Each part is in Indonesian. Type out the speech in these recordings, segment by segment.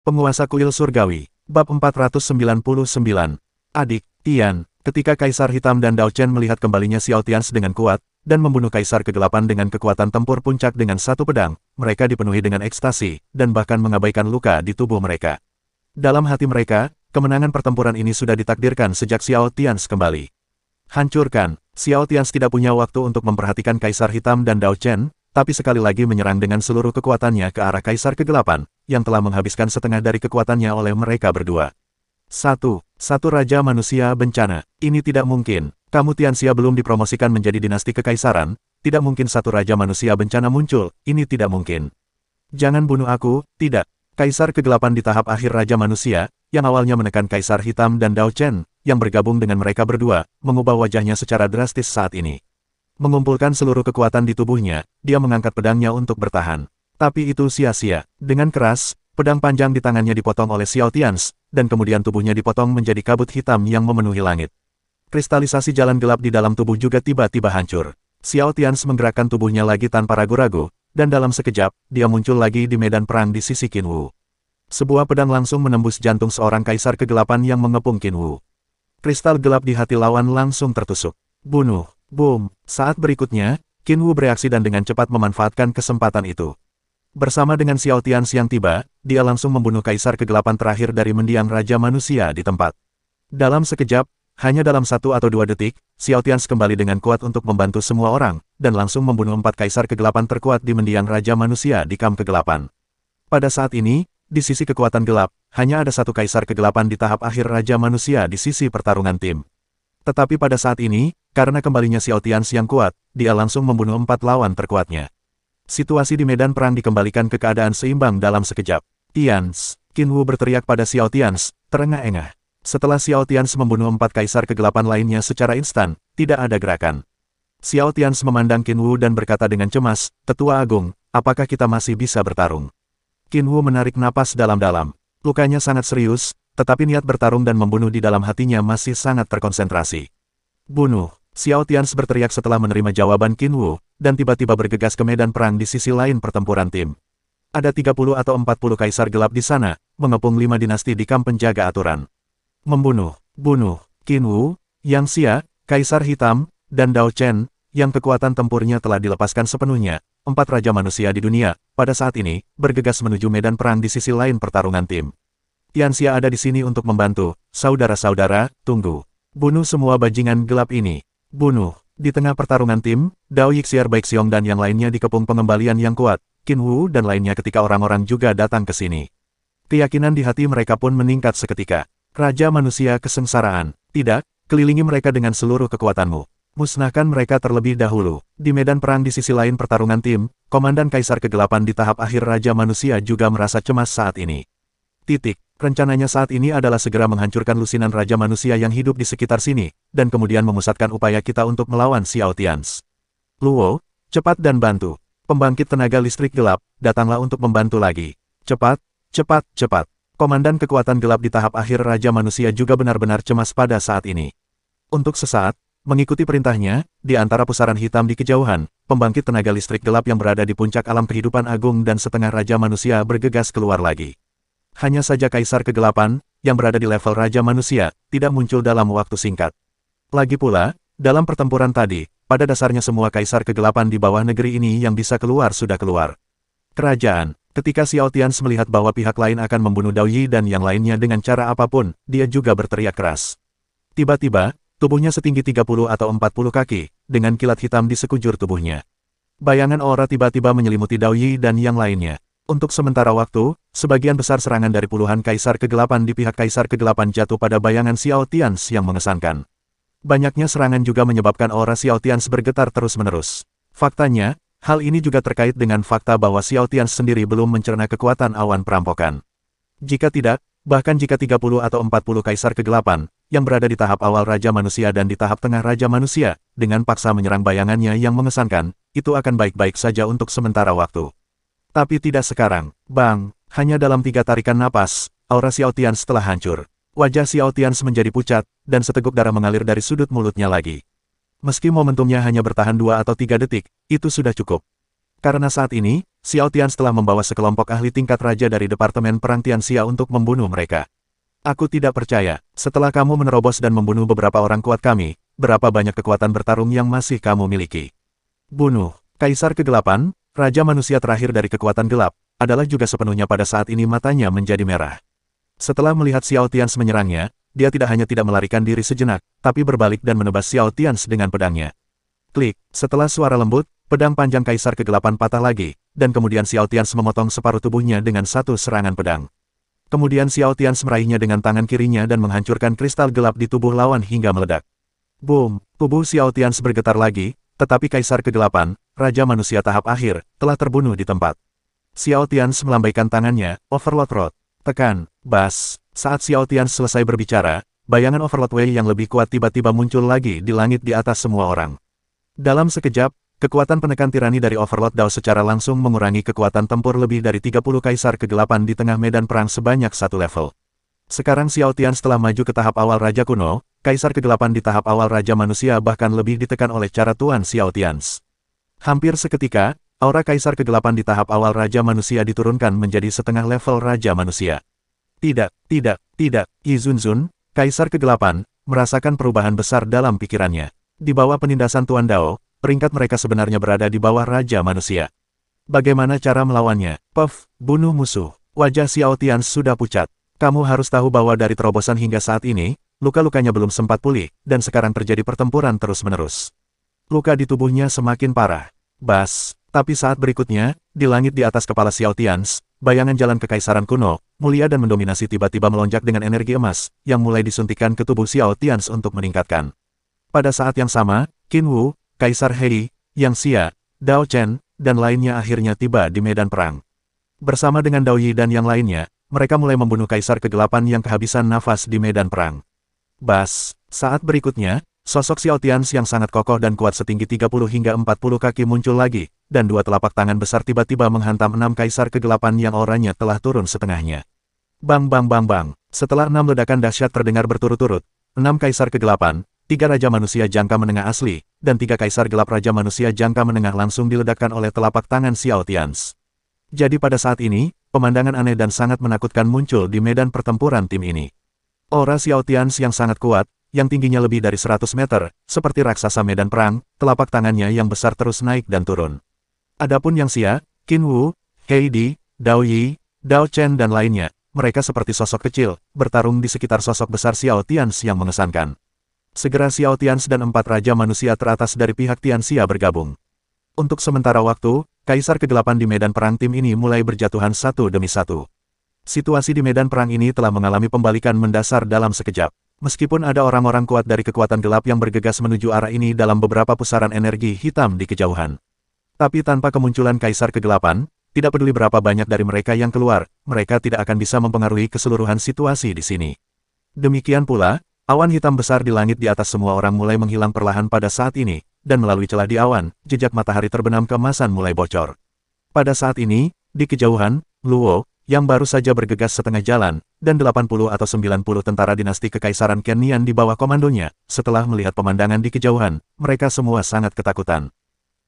Penguasa Kuil Surgawi, Bab 499. Adik, Tian, ketika Kaisar Hitam dan Dao Chen melihat kembalinya Xiao Tians dengan kuat, dan membunuh Kaisar Kegelapan dengan kekuatan tempur puncak dengan satu pedang, mereka dipenuhi dengan ekstasi, dan bahkan mengabaikan luka di tubuh mereka. Dalam hati mereka, kemenangan pertempuran ini sudah ditakdirkan sejak Xiao Tians kembali. Hancurkan, Xiao Tians tidak punya waktu untuk memperhatikan Kaisar Hitam dan Dao Chen, tapi sekali lagi menyerang dengan seluruh kekuatannya ke arah Kaisar Kegelapan, yang telah menghabiskan setengah dari kekuatannya oleh mereka berdua. Satu Raja Manusia Bencana. Ini tidak mungkin. Kamu Tianxia belum dipromosikan menjadi dinasti kekaisaran, tidak mungkin satu Raja Manusia Bencana muncul, ini tidak mungkin. Jangan bunuh aku, tidak. Kaisar Kegelapan di tahap akhir Raja Manusia, yang awalnya menekan Kaisar Hitam dan Dao Chen, yang bergabung dengan mereka berdua, mengubah wajahnya secara drastis saat ini. Mengumpulkan seluruh kekuatan di tubuhnya, dia mengangkat pedangnya untuk bertahan. Tapi itu sia-sia. Dengan keras, pedang panjang di tangannya dipotong oleh Xiao Tians, dan kemudian tubuhnya dipotong menjadi kabut hitam yang memenuhi langit. Kristalisasi jalan gelap di dalam tubuh juga tiba-tiba hancur. Xiao Tians menggerakkan tubuhnya lagi tanpa ragu-ragu, dan dalam sekejap, dia muncul lagi di medan perang di sisi Qin Wu. Sebuah pedang langsung menembus jantung seorang Kaisar Kegelapan yang mengepung Qin Wu. Kristal gelap di hati lawan langsung tertusuk. Bunuh. Boom! Saat berikutnya, Qin Wu bereaksi dan dengan cepat memanfaatkan kesempatan itu. Bersama dengan Xiao Tians yang tiba, dia langsung membunuh Kaisar Kegelapan terakhir dari mendiang Raja Manusia di tempat. Dalam sekejap, hanya dalam 1 atau 2 detik, Xiao Tians kembali dengan kuat untuk membantu semua orang, dan langsung membunuh 4 Kaisar Kegelapan terkuat di mendiang Raja Manusia di Kamp Kegelapan. Pada saat ini, di sisi kekuatan gelap, hanya ada 1 Kaisar Kegelapan di tahap akhir Raja Manusia di sisi pertarungan tim. Tetapi pada saat ini, karena kembalinya Xiao Tians yang kuat, dia langsung membunuh 4 lawan terkuatnya. Situasi di medan perang dikembalikan ke keadaan seimbang dalam sekejap. Tians, Qin Wu berteriak pada Xiao Tians, terengah-engah. Setelah Xiao Tians membunuh 4 Kaisar Kegelapan lainnya secara instan, tidak ada gerakan. Xiao Tians memandang Qin Wu dan berkata dengan cemas, "Tetua Agung, apakah kita masih bisa bertarung?" Qin Wu menarik napas dalam-dalam. Lukanya sangat serius, tetapi niat bertarung dan membunuh di dalam hatinya masih sangat terkonsentrasi. "Bunuh!" Xiao Tians berteriak setelah menerima jawaban Qin Wu, dan tiba-tiba bergegas ke medan perang di sisi lain pertempuran tim. Ada 30 atau 40 kaisar gelap di sana, mengepung 5 dinasti di kamp penjaga aturan. Membunuh, bunuh, Qin Wu, Yang Xia, Kaisar Hitam, dan Dao Chen, yang kekuatan tempurnya telah dilepaskan sepenuhnya, 4 Raja Manusia di dunia, pada saat ini, bergegas menuju medan perang di sisi lain pertarungan tim. Tianxia ada di sini untuk membantu, saudara-saudara, tunggu. Bunuh semua bajingan gelap ini. Bunuh. Di tengah pertarungan tim, Dao Yixier Baixiong dan yang lainnya dikepung pengembalian yang kuat, Qin Wu dan lainnya ketika orang-orang juga datang ke sini. Keyakinan di hati mereka pun meningkat seketika. Raja Manusia Kesengsaraan. Tidak, kelilingi mereka dengan seluruh kekuatanmu. Musnahkan mereka terlebih dahulu. Di medan perang di sisi lain pertarungan tim, Komandan Kaisar Kegelapan di tahap akhir Raja Manusia juga merasa cemas saat ini. Rencananya saat ini adalah segera menghancurkan lusinan Raja Manusia yang hidup di sekitar sini, dan kemudian memusatkan upaya kita untuk melawan Xiao Tians. Luo, cepat dan bantu. Pembangkit tenaga listrik gelap, datanglah untuk membantu lagi. Cepat, cepat, cepat. Komandan kekuatan gelap di tahap akhir Raja Manusia juga benar-benar cemas pada saat ini. Untuk sesaat, mengikuti perintahnya, di antara pusaran hitam di kejauhan, pembangkit tenaga listrik gelap yang berada di puncak alam kehidupan agung dan setengah Raja Manusia bergegas keluar lagi. Hanya saja Kaisar Kegelapan, yang berada di level Raja Manusia, tidak muncul dalam waktu singkat. Lagi pula, dalam pertempuran tadi, pada dasarnya semua Kaisar Kegelapan di bawah negeri ini yang bisa keluar sudah keluar. Kerajaan, ketika Xiao Tians melihat bahwa pihak lain akan membunuh Dao Yi dan yang lainnya dengan cara apapun, dia juga berteriak keras. Tiba-tiba, tubuhnya setinggi 30 atau 40 kaki, dengan kilat hitam di sekujur tubuhnya. Bayangan aura tiba-tiba menyelimuti Dao Yi dan yang lainnya. Untuk sementara waktu, sebagian besar serangan dari puluhan Kaisar Kegelapan di pihak Kaisar Kegelapan jatuh pada bayangan Xiao Tians yang mengesankan. Banyaknya serangan juga menyebabkan aura Xiao Tians bergetar terus-menerus. Faktanya, hal ini juga terkait dengan fakta bahwa Xiao Tians sendiri belum mencerna kekuatan awan perampokan. Jika tidak, bahkan jika 30 atau 40 Kaisar Kegelapan, yang berada di tahap awal Raja Manusia dan di tahap tengah Raja Manusia, dengan paksa menyerang bayangannya yang mengesankan, itu akan baik-baik saja untuk sementara waktu. Tapi tidak sekarang. Bang, hanya dalam 3 tarikan napas, aura Xiao Tians telah hancur. Wajah Xiao Tians menjadi pucat, dan seteguk darah mengalir dari sudut mulutnya lagi. Meski momentumnya hanya bertahan 2 atau 3 detik, itu sudah cukup. Karena saat ini, Xiao Tians telah membawa sekelompok ahli tingkat raja dari Departemen Perang Tianxia untuk membunuh mereka. Aku tidak percaya, setelah kamu menerobos dan membunuh beberapa orang kuat kami, berapa banyak kekuatan bertarung yang masih kamu miliki. Bunuh. Kaisar Kegelapan, Raja Manusia terakhir dari kekuatan gelap, adalah juga sepenuhnya pada saat ini matanya menjadi merah. Setelah melihat Xiao Tians menyerangnya, dia tidak hanya tidak melarikan diri sejenak, tapi berbalik dan menebas Xiao Tians dengan pedangnya. Klik, setelah suara lembut, pedang panjang Kaisar Kegelapan patah lagi, dan kemudian Xiao Tians memotong separuh tubuhnya dengan satu serangan pedang. Kemudian Xiao Tians meraihnya dengan tangan kirinya dan menghancurkan kristal gelap di tubuh lawan hingga meledak. Boom, tubuh Xiao Tians bergetar lagi, tetapi Kaisar Kegelapan, Raja Manusia tahap akhir, telah terbunuh di tempat. Xiao Tians melambaikan tangannya, Overlord Rod. Tekan, bas. Saat Xiao Tians selesai berbicara, bayangan Overlord Wei yang lebih kuat tiba-tiba muncul lagi di langit di atas semua orang. Dalam sekejap, kekuatan penekan tirani dari Overlord Dao secara langsung mengurangi kekuatan tempur lebih dari 30 Kaisar Kegelapan di tengah medan perang sebanyak satu level. Sekarang Xiao Tians telah maju ke tahap awal Raja Kuno, Kaisar Kegelapan di tahap awal Raja Manusia bahkan lebih ditekan oleh cara Tuan Xiao Tians. Hampir seketika, aura Kaisar Kegelapan di tahap awal Raja Manusia diturunkan menjadi setengah level Raja Manusia. Tidak, Yi Zunzun, Kaisar Kegelapan, merasakan perubahan besar dalam pikirannya. Di bawah penindasan Tuan Dao, peringkat mereka sebenarnya berada di bawah Raja Manusia. Bagaimana cara melawannya? Puff, bunuh musuh. Wajah Xiao Tians sudah pucat. Kamu harus tahu bahwa dari terobosan hingga saat ini, luka-lukanya belum sempat pulih, dan sekarang terjadi pertempuran terus-menerus. Luka di tubuhnya semakin parah. Bas, tapi saat berikutnya, di langit di atas kepala Xiao Tians, bayangan jalan kekaisaran kuno, mulia dan mendominasi tiba-tiba melonjak dengan energi emas, yang mulai disuntikkan ke tubuh Xiao Tians untuk meningkatkan. Pada saat yang sama, Qin Wu, Kaisar He, Yang Xia, Dao Chen, dan lainnya akhirnya tiba di medan perang. Bersama dengan Dao Yi dan yang lainnya, mereka mulai membunuh Kaisar Kegelapan yang kehabisan nafas di medan perang. Bas, saat berikutnya, sosok Xiao Tians yang sangat kokoh dan kuat setinggi 30 hingga 40 kaki muncul lagi, dan dua telapak tangan besar tiba-tiba menghantam 6 Kaisar Kegelapan yang auranya telah turun setengahnya. Bang bang bang bang, setelah 6 ledakan dahsyat terdengar berturut-turut, 6 Kaisar Kegelapan, 3 Raja Manusia Jangka Menengah asli, dan 3 Kaisar Gelap Raja Manusia Jangka Menengah langsung diledakkan oleh telapak tangan Xiao Tians. Jadi pada saat ini, pemandangan aneh dan sangat menakutkan muncul di medan pertempuran tim ini. Aura Xiao Tians yang sangat kuat, yang tingginya lebih dari 100 meter, seperti raksasa medan perang, telapak tangannya yang besar terus naik dan turun. Adapun Yang Xia, Qin Wu, Heidi, Dao Yi, Dao Chen dan lainnya, mereka seperti sosok kecil, bertarung di sekitar sosok besar Xiao Tians yang mengesankan. Segera Xiao Tians dan 4 Raja Manusia teratas dari pihak Tianxia bergabung. Untuk sementara waktu, Kaisar Kegelapan di medan perang tim ini mulai berjatuhan satu demi satu. Situasi di medan perang ini telah mengalami pembalikan mendasar dalam sekejap. Meskipun ada orang-orang kuat dari kekuatan gelap yang bergegas menuju arah ini dalam beberapa pusaran energi hitam di kejauhan. Tapi tanpa kemunculan Kaisar Kegelapan, tidak peduli berapa banyak dari mereka yang keluar, mereka tidak akan bisa mempengaruhi keseluruhan situasi di sini. Demikian pula, awan hitam besar di langit di atas semua orang mulai menghilang perlahan pada saat ini, dan melalui celah di awan, jejak matahari terbenam keemasan mulai bocor. Pada saat ini, di kejauhan, Luo, yang baru saja bergegas setengah jalan, dan 80 atau 90 tentara dinasti Kekaisaran Qiannian di bawah komandonya, setelah melihat pemandangan di kejauhan, mereka semua sangat ketakutan.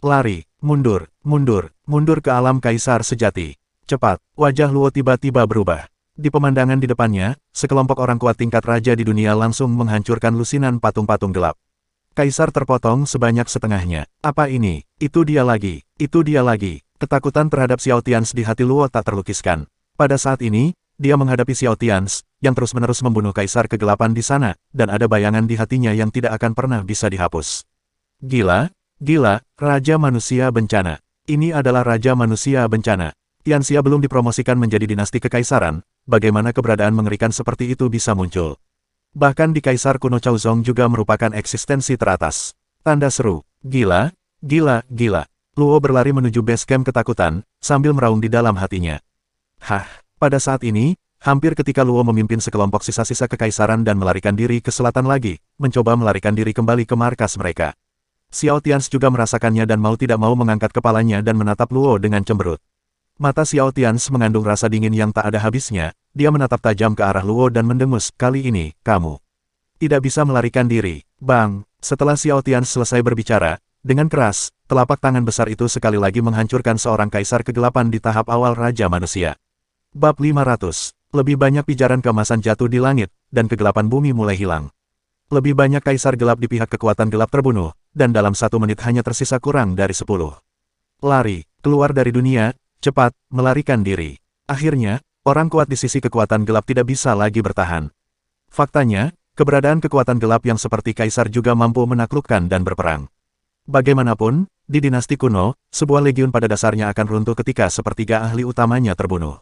Lari, mundur, mundur, mundur ke alam Kaisar sejati. Cepat, wajah Luo tiba-tiba berubah. Di pemandangan di depannya, sekelompok orang kuat tingkat raja di dunia langsung menghancurkan lusinan patung-patung gelap. Kaisar terpotong sebanyak setengahnya. Apa ini? Itu dia lagi. Itu dia lagi. Ketakutan terhadap Xiao Tians di hati Luo tak terlukiskan. Pada saat ini, dia menghadapi Xiao Tians, yang terus-menerus membunuh Kaisar Kegelapan di sana, dan ada bayangan di hatinya yang tidak akan pernah bisa dihapus. Gila, gila, Raja Manusia Bencana. Ini adalah Raja Manusia Bencana. Tianxia belum dipromosikan menjadi dinasti kekaisaran, bagaimana keberadaan mengerikan seperti itu bisa muncul. Bahkan di Kaisar Kuno Chaozong juga merupakan eksistensi teratas. Tanda seru, gila, gila, gila. Luo berlari menuju base camp ketakutan, sambil meraung di dalam hatinya. Hah, pada saat ini, hampir ketika Luo memimpin sekelompok sisa-sisa kekaisaran dan melarikan diri ke selatan lagi, mencoba melarikan diri kembali ke markas mereka. Xiao Tians juga merasakannya dan mau tidak mau mengangkat kepalanya dan menatap Luo dengan cemberut. Mata Xiao Tians mengandung rasa dingin yang tak ada habisnya, dia menatap tajam ke arah Luo dan mendengus, kali ini, kamu tidak bisa melarikan diri. Bang, setelah Xiao Tians selesai berbicara, dengan keras, telapak tangan besar itu sekali lagi menghancurkan seorang kaisar kegelapan di tahap awal Raja Manusia. Bab 500. Lebih banyak pijaran keemasan jatuh di langit, dan kegelapan bumi mulai hilang. Lebih banyak kaisar gelap di pihak kekuatan gelap terbunuh, dan dalam 1 menit hanya tersisa kurang dari 10. Lari, keluar dari dunia, cepat, melarikan diri. Akhirnya, orang kuat di sisi kekuatan gelap tidak bisa lagi bertahan. Faktanya, keberadaan kekuatan gelap yang seperti kaisar juga mampu menaklukkan dan berperang. Bagaimanapun, di dinasti kuno, sebuah legiun pada dasarnya akan runtuh ketika sepertiga ahli utamanya terbunuh.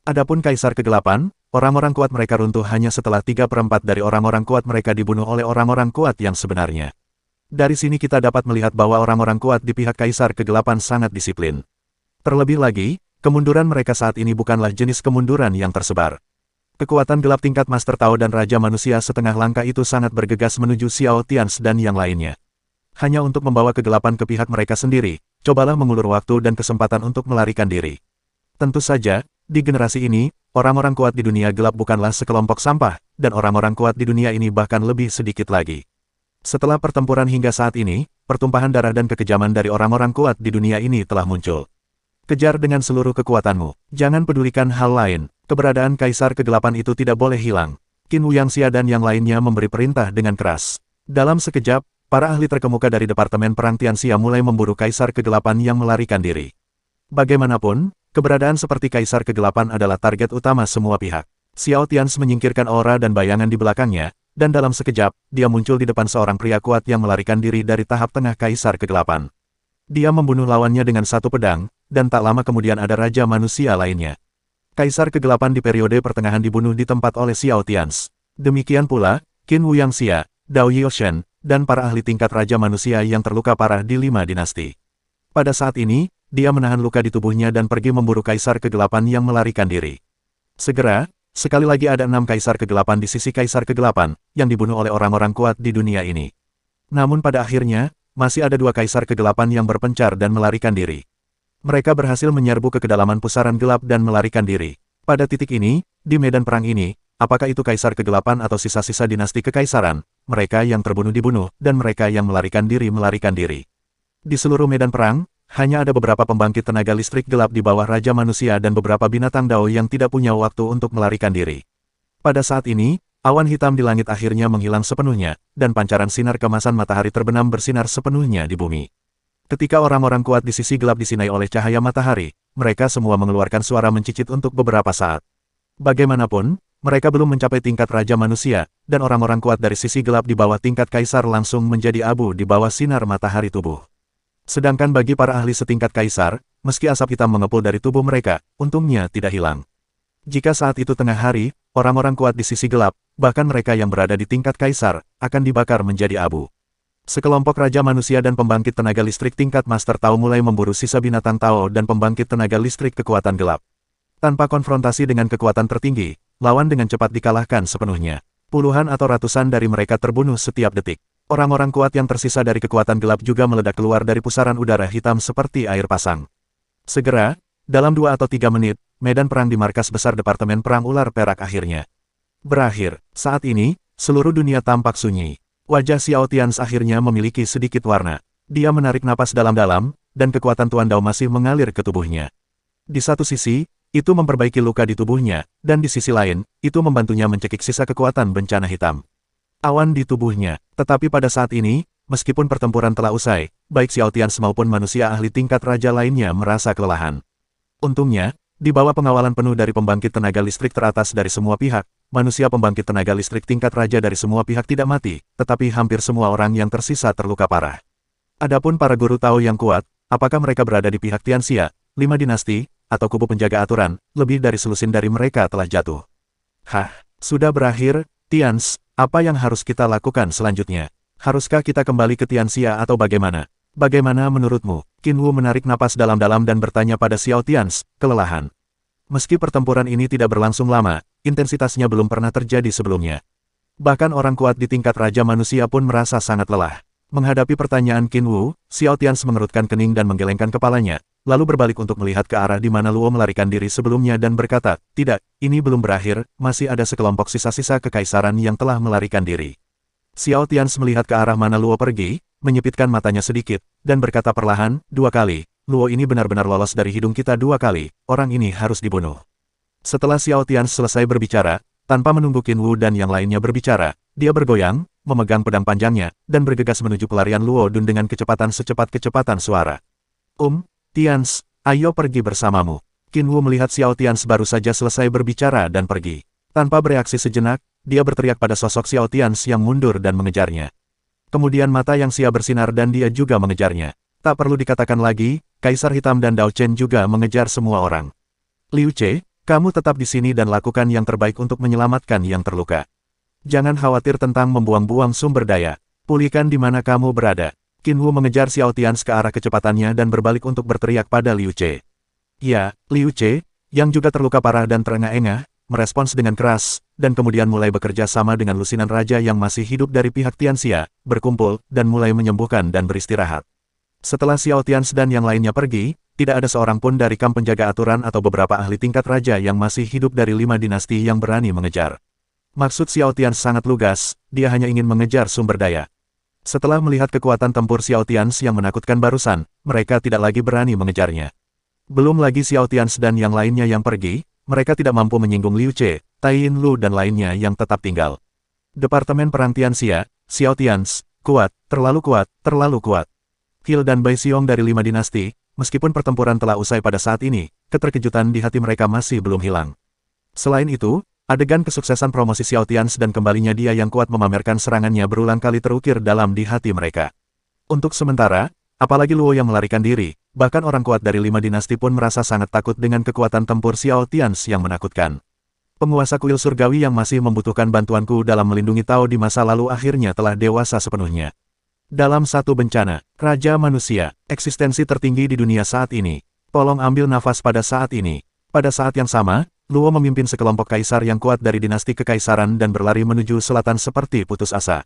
Adapun kaisar kegelapan, orang-orang kuat mereka runtuh hanya setelah 3/4 dari orang-orang kuat mereka dibunuh oleh orang-orang kuat yang sebenarnya. Dari sini kita dapat melihat bahwa orang-orang kuat di pihak kaisar kegelapan sangat disiplin. Terlebih lagi, kemunduran mereka saat ini bukanlah jenis kemunduran yang tersebar. Kekuatan gelap tingkat Master Tao dan Raja Manusia setengah langkah itu sangat bergegas menuju Xiao Tians dan yang lainnya. Hanya untuk membawa kegelapan ke pihak mereka sendiri, cobalah mengulur waktu dan kesempatan untuk melarikan diri. Tentu saja, di generasi ini, orang-orang kuat di dunia gelap bukanlah sekelompok sampah, dan orang-orang kuat di dunia ini bahkan lebih sedikit lagi. Setelah pertempuran hingga saat ini, pertumpahan darah dan kekejaman dari orang-orang kuat di dunia ini telah muncul. Kejar dengan seluruh kekuatanmu, jangan pedulikan hal lain. Keberadaan kaisar kegelapan itu tidak boleh hilang. Qin Wuyanxia dan yang lainnya memberi perintah dengan keras. Dalam sekejap, para ahli terkemuka dari Departemen Perang Tianxia mulai memburu kaisar kegelapan yang melarikan diri. Bagaimanapun, keberadaan seperti kaisar kegelapan adalah target utama semua pihak. Xiao Tians menyingkirkan aura dan bayangan di belakangnya, dan dalam sekejap, dia muncul di depan seorang pria kuat yang melarikan diri dari tahap tengah kaisar kegelapan. Dia membunuh lawannya dengan satu pedang, dan tak lama kemudian ada Raja Manusia lainnya. Kaisar kegelapan di periode pertengahan dibunuh di tempat oleh Xiao Tians. Demikian pula, Qin Wuyanxia, Dao Yioshen, dan para ahli tingkat Raja Manusia yang terluka parah di 5 dinasti. Pada saat ini, dia menahan luka di tubuhnya dan pergi memburu kaisar kegelapan yang melarikan diri. Segera, sekali lagi ada 6 kaisar kegelapan di sisi kaisar kegelapan, yang dibunuh oleh orang-orang kuat di dunia ini. Namun pada akhirnya, masih ada 2 kaisar kegelapan yang berpencar dan melarikan diri. Mereka berhasil menyerbu ke kedalaman pusaran gelap dan melarikan diri. Pada titik ini, di medan perang ini, apakah itu kaisar kegelapan atau sisa-sisa dinasti kekaisaran, mereka yang terbunuh dibunuh, dan mereka yang melarikan diri. Di seluruh medan perang, hanya ada beberapa pembangkit tenaga listrik gelap di bawah Raja Manusia dan beberapa binatang Dao yang tidak punya waktu untuk melarikan diri. Pada saat ini, awan hitam di langit akhirnya menghilang sepenuhnya, dan pancaran sinar kemasan matahari terbenam bersinar sepenuhnya di bumi. Ketika orang-orang kuat di sisi gelap disinai oleh cahaya matahari, mereka semua mengeluarkan suara mencicit untuk beberapa saat. Bagaimanapun, mereka belum mencapai tingkat Raja Manusia, dan orang-orang kuat dari sisi gelap di bawah tingkat Kaisar langsung menjadi abu di bawah sinar matahari tubuh. Sedangkan bagi para ahli setingkat Kaisar, meski asap hitam mengepul dari tubuh mereka, untungnya tidak hilang. Jika saat itu tengah hari, orang-orang kuat di sisi gelap, bahkan mereka yang berada di tingkat Kaisar, akan dibakar menjadi abu. Sekelompok Raja Manusia dan pembangkit tenaga listrik tingkat Master Tao mulai memburu sisa binatang Tao dan pembangkit tenaga listrik kekuatan gelap. Tanpa konfrontasi dengan kekuatan tertinggi, lawan dengan cepat dikalahkan sepenuhnya. Puluhan atau ratusan dari mereka terbunuh setiap detik. Orang-orang kuat yang tersisa dari kekuatan gelap juga meledak keluar dari pusaran udara hitam seperti air pasang. Segera, dalam 2 atau 3 menit, medan perang di markas besar Departemen Perang Ular Perak akhirnya berakhir. Saat ini, seluruh dunia tampak sunyi. Wajah Xiao Tians akhirnya memiliki sedikit warna. Dia menarik napas dalam-dalam, dan kekuatan Tuan Dao masih mengalir ke tubuhnya. Di satu sisi, itu memperbaiki luka di tubuhnya, dan di sisi lain, itu membantunya mencekik sisa kekuatan bencana hitam. Awan di tubuhnya, tetapi pada saat ini, meskipun pertempuran telah usai, baik Xiao Tians maupun manusia ahli tingkat raja lainnya merasa kelelahan. Untungnya, di bawah pengawalan penuh dari pembangkit tenaga listrik teratas dari semua pihak, manusia pembangkit tenaga listrik tingkat raja dari semua pihak tidak mati, tetapi hampir semua orang yang tersisa terluka parah. Adapun para guru Tao yang kuat, apakah mereka berada di pihak Tianxia, 5 dinasti, atau kubu penjaga aturan, lebih dari selusin dari mereka telah jatuh. Hah, sudah berakhir, Tians, apa yang harus kita lakukan selanjutnya? Haruskah kita kembali ke Tianxia atau bagaimana? Bagaimana menurutmu? Qin Wu menarik napas dalam-dalam dan bertanya pada Xiao Tians, kelelahan. Meski pertempuran ini tidak berlangsung lama, intensitasnya belum pernah terjadi sebelumnya. Bahkan orang kuat di tingkat Raja Manusia pun merasa sangat lelah. Menghadapi pertanyaan Qin Wu, Xiao Tians mengerutkan kening dan menggelengkan kepalanya, lalu berbalik untuk melihat ke arah di mana Luo melarikan diri sebelumnya dan berkata, tidak, ini belum berakhir, masih ada sekelompok sisa-sisa kekaisaran yang telah melarikan diri. Xiao Tians melihat ke arah mana Luo pergi, menyipitkan matanya sedikit, dan berkata perlahan, 2 kali, Luo ini benar-benar lolos dari hidung kita 2 kali, orang ini harus dibunuh. Setelah Xiao Tians selesai berbicara, tanpa menunggu Qin Wu dan yang lainnya berbicara, dia bergoyang, memegang pedang panjangnya, dan bergegas menuju pelarian Luo Dun dengan kecepatan secepat-kecepatan suara. Tians, ayo pergi bersamamu. Qin Wu melihat Xiao Tians baru saja selesai berbicara dan pergi. Tanpa bereaksi sejenak, dia berteriak pada sosok Xiao Tians yang mundur dan mengejarnya. Kemudian mata Yang Xia bersinar dan dia juga mengejarnya. Tak perlu dikatakan lagi, Kaisar Hitam dan Dao Chen juga mengejar semua orang. Liu Ce, kamu tetap di sini dan lakukan yang terbaik untuk menyelamatkan yang terluka. Jangan khawatir tentang membuang-buang sumber daya. Pulihkan di mana kamu berada. Qin Wu mengejar Xiao Tians ke arah kecepatannya dan berbalik untuk berteriak pada Liu Ce. Ya, Liu Ce, yang juga terluka parah dan terengah-engah, merespons dengan keras, dan kemudian mulai bekerja sama dengan lusinan raja yang masih hidup dari pihak Tianxia, berkumpul, dan mulai menyembuhkan dan beristirahat. Setelah Xiao Tians dan yang lainnya pergi, tidak ada seorang pun dari kamp penjaga aturan atau beberapa ahli tingkat raja yang masih hidup dari 5 dinasti yang berani mengejar. Maksud Xiao Tians sangat lugas, dia hanya ingin mengejar sumber daya. Setelah melihat kekuatan tempur Xiao Tians yang menakutkan barusan, mereka tidak lagi berani mengejarnya. Belum lagi Xiao Tians dan yang lainnya yang pergi, mereka tidak mampu menyinggung Liu Ce, Tai Yin Lu dan lainnya yang tetap tinggal. Departemen Perang Tianxia, Xiao Tians, kuat, terlalu kuat, terlalu kuat. Qil dan Bai Xiong dari 5 dinasti, meskipun pertempuran telah usai pada saat ini, keterkejutan di hati mereka masih belum hilang. Selain itu, adegan kesuksesan promosi Xiao Tians dan kembalinya dia yang kuat memamerkan serangannya berulang kali terukir dalam di hati mereka. Untuk sementara, apalagi Luo yang melarikan diri, bahkan orang kuat dari 5 dinasti pun merasa sangat takut dengan kekuatan tempur Xiao Tians yang menakutkan. Penguasa kuil surgawi yang masih membutuhkan bantuanku dalam melindungi Tao di masa lalu akhirnya telah dewasa sepenuhnya. Dalam satu bencana, Raja Manusia, eksistensi tertinggi di dunia saat ini, tolong ambil nafas pada saat ini. Pada saat yang sama, Luo memimpin sekelompok kaisar yang kuat dari dinasti kekaisaran dan berlari menuju selatan seperti putus asa.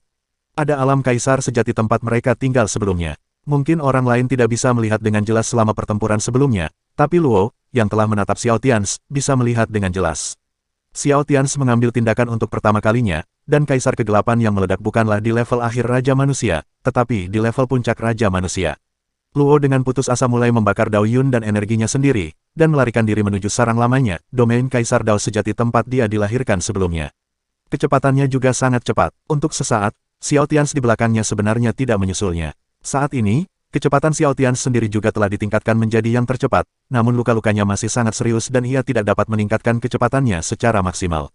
Ada alam kaisar sejati tempat mereka tinggal sebelumnya. Mungkin orang lain tidak bisa melihat dengan jelas selama pertempuran sebelumnya, tapi Luo, yang telah menatap Xiao Tians, bisa melihat dengan jelas. Xiao Tians mengambil tindakan untuk pertama kalinya, dan Kaisar Kegelapan yang meledak bukanlah di level akhir Raja Manusia, tetapi di level puncak Raja Manusia. Luo dengan putus asa mulai membakar Dao Yun dan energinya sendiri, dan melarikan diri menuju sarang lamanya, domain Kaisar Dao sejati tempat dia dilahirkan sebelumnya. Kecepatannya juga sangat cepat. Untuk sesaat, Xiao Tians di belakangnya sebenarnya tidak menyusulnya. Saat ini, kecepatan Xiao Tians sendiri juga telah ditingkatkan menjadi yang tercepat, namun luka-lukanya masih sangat serius dan ia tidak dapat meningkatkan kecepatannya secara maksimal.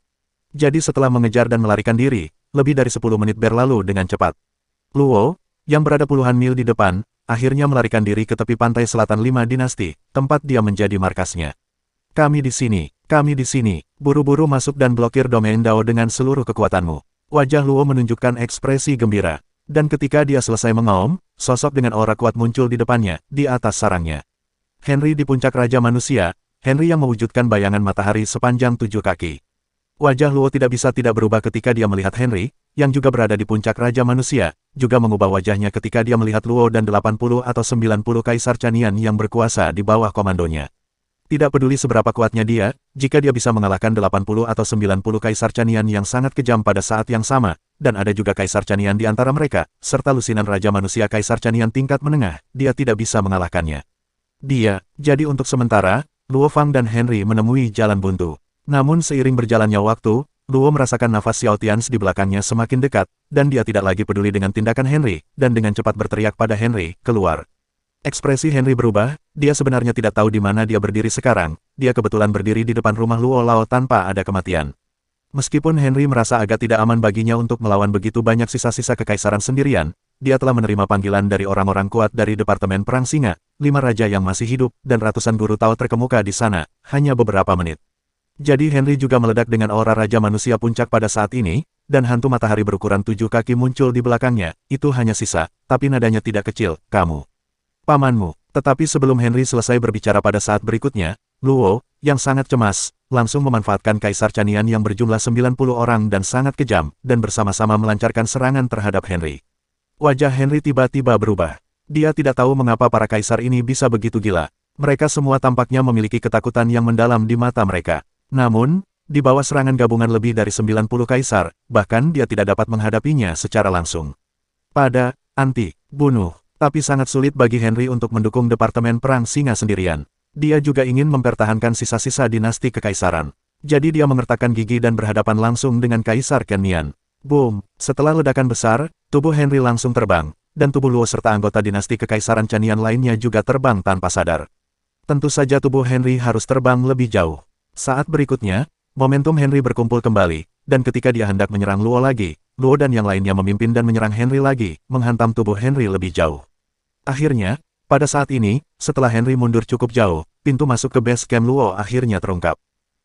Jadi setelah mengejar dan melarikan diri, lebih dari 10 menit berlalu dengan cepat. Luo, yang berada puluhan mil di depan, akhirnya melarikan diri ke tepi pantai selatan 5 dinasti, tempat dia menjadi markasnya. Kami di sini, buru-buru masuk dan blokir domain Dao dengan seluruh kekuatanmu. Wajah Luo menunjukkan ekspresi gembira. Dan ketika dia selesai mengaum, sosok dengan aura kuat muncul di depannya, di atas sarangnya. Henry di puncak Raja Manusia, Henry yang mewujudkan bayangan matahari sepanjang 7 kaki. Wajah Luo tidak bisa tidak berubah ketika dia melihat Henry, yang juga berada di puncak Raja Manusia, juga mengubah wajahnya ketika dia melihat Luo dan 80 atau 90 Kaisar Chanian yang berkuasa di bawah komandonya. Tidak peduli seberapa kuatnya dia, jika dia bisa mengalahkan 80 atau 90 Kaisar Chanian yang sangat kejam pada saat yang sama, dan ada juga Kaisar Chanian di antara mereka, serta lusinan Raja Manusia Kaisar Chanian tingkat menengah, dia tidak bisa mengalahkannya. Jadi untuk sementara, Luo Fang dan Henry menemui jalan buntu. Namun seiring berjalannya waktu, Luo merasakan nafas Xiao Tians di belakangnya semakin dekat, dan dia tidak lagi peduli dengan tindakan Henry, dan dengan cepat berteriak pada Henry, keluar. Ekspresi Henry berubah, dia sebenarnya tidak tahu di mana dia berdiri sekarang, dia kebetulan berdiri di depan rumah Luo Lao tanpa ada kematian. Meskipun Henry merasa agak tidak aman baginya untuk melawan begitu banyak sisa-sisa kekaisaran sendirian, dia telah menerima panggilan dari orang-orang kuat dari Departemen Perang Singa, 5 raja yang masih hidup, dan ratusan guru Tao terkemuka di sana, hanya beberapa menit. Jadi Henry juga meledak dengan aura Raja Manusia puncak pada saat ini, dan hantu matahari berukuran 7 kaki muncul di belakangnya, itu hanya sisa, tapi nadanya tidak kecil, kamu. Pamanmu. Tetapi sebelum Henry selesai berbicara pada saat berikutnya, Luo, yang sangat cemas, langsung memanfaatkan Kaisar Chanian yang berjumlah 90 orang dan sangat kejam, dan bersama-sama melancarkan serangan terhadap Henry. Wajah Henry tiba-tiba berubah. Dia tidak tahu mengapa para kaisar ini bisa begitu gila. Mereka semua tampaknya memiliki ketakutan yang mendalam di mata mereka. Namun, di bawah serangan gabungan lebih dari 90 kaisar, bahkan dia tidak dapat menghadapinya secara langsung. Pada, bunuh. Tapi sangat sulit bagi Henry untuk mendukung Departemen Perang Singa sendirian. Dia juga ingin mempertahankan sisa-sisa dinasti kekaisaran. Jadi dia mengertakkan gigi dan berhadapan langsung dengan Kaisar Ken. Boom! Setelah ledakan besar, tubuh Henry langsung terbang, dan tubuh Luo serta anggota dinasti kekaisaran Chanian lainnya juga terbang tanpa sadar. Tentu saja tubuh Henry harus terbang lebih jauh. Saat berikutnya, momentum Henry berkumpul kembali, dan ketika dia hendak menyerang Luo lagi, Luo dan yang lainnya memimpin dan menyerang Henry lagi, menghantam tubuh Henry lebih jauh. Akhirnya, pada saat ini, setelah Henry mundur cukup jauh, pintu masuk ke base camp Luo akhirnya terungkap.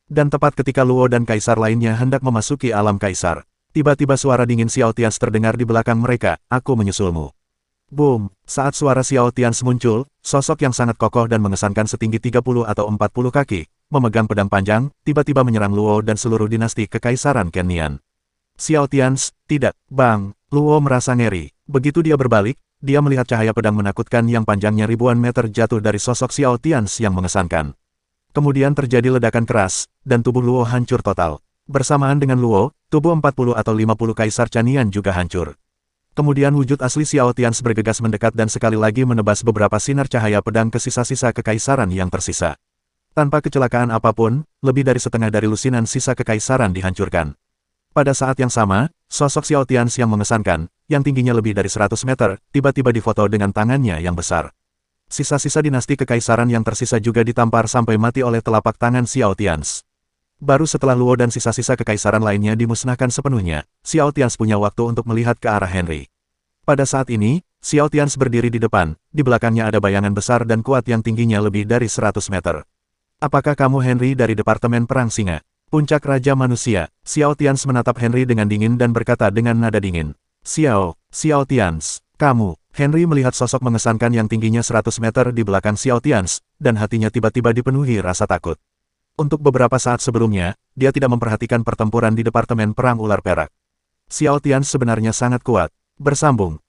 Dan tepat ketika Luo dan kaisar lainnya hendak memasuki alam kaisar, tiba-tiba suara dingin Xiao Tians terdengar di belakang mereka, "Aku menyusulmu." Boom! Saat suara Xiao Tians muncul, sosok yang sangat kokoh dan mengesankan setinggi 30 atau 40 kaki, memegang pedang panjang, tiba-tiba menyerang Luo dan seluruh dinasti kekaisaran Ken. Xiao Tians, tidak, Bang. Luo merasa ngeri. Begitu dia berbalik, dia melihat cahaya pedang menakutkan yang panjangnya ribuan meter jatuh dari sosok Xiao Tians yang mengesankan. Kemudian terjadi ledakan keras, dan tubuh Luo hancur total. Bersamaan dengan Luo, tubuh 40 atau 50 kaisar Chanian juga hancur. Kemudian wujud asli Xiao Tians bergegas mendekat dan sekali lagi menebas beberapa sinar cahaya pedang ke sisa-sisa kekaisaran yang tersisa. Tanpa kecelakaan apapun, lebih dari setengah dari lusinan sisa kekaisaran dihancurkan. Pada saat yang sama, sosok Xiao Tians yang mengesankan, yang tingginya lebih dari 100 meter, tiba-tiba difoto dengan tangannya yang besar. Sisa-sisa dinasti kekaisaran yang tersisa juga ditampar sampai mati oleh telapak tangan Xiao Tians. Baru setelah Luo dan sisa-sisa kekaisaran lainnya dimusnahkan sepenuhnya, Xiao Tians punya waktu untuk melihat ke arah Henry. Pada saat ini, Xiao Tians berdiri di depan, di belakangnya ada bayangan besar dan kuat yang tingginya lebih dari 100 meter. "Apakah kamu Henry dari Departemen Perang Singa? Puncak Raja Manusia?" Xiao Tians menatap Henry dengan dingin dan berkata dengan nada dingin. Xiao Tians, kamu." Henry melihat sosok mengesankan yang tingginya 100 meter di belakang Xiao Tians, dan hatinya tiba-tiba dipenuhi rasa takut. Untuk beberapa saat sebelumnya, dia tidak memperhatikan pertempuran di Departemen Perang Ular Perak. Xiao Tians sebenarnya sangat kuat. Bersambung,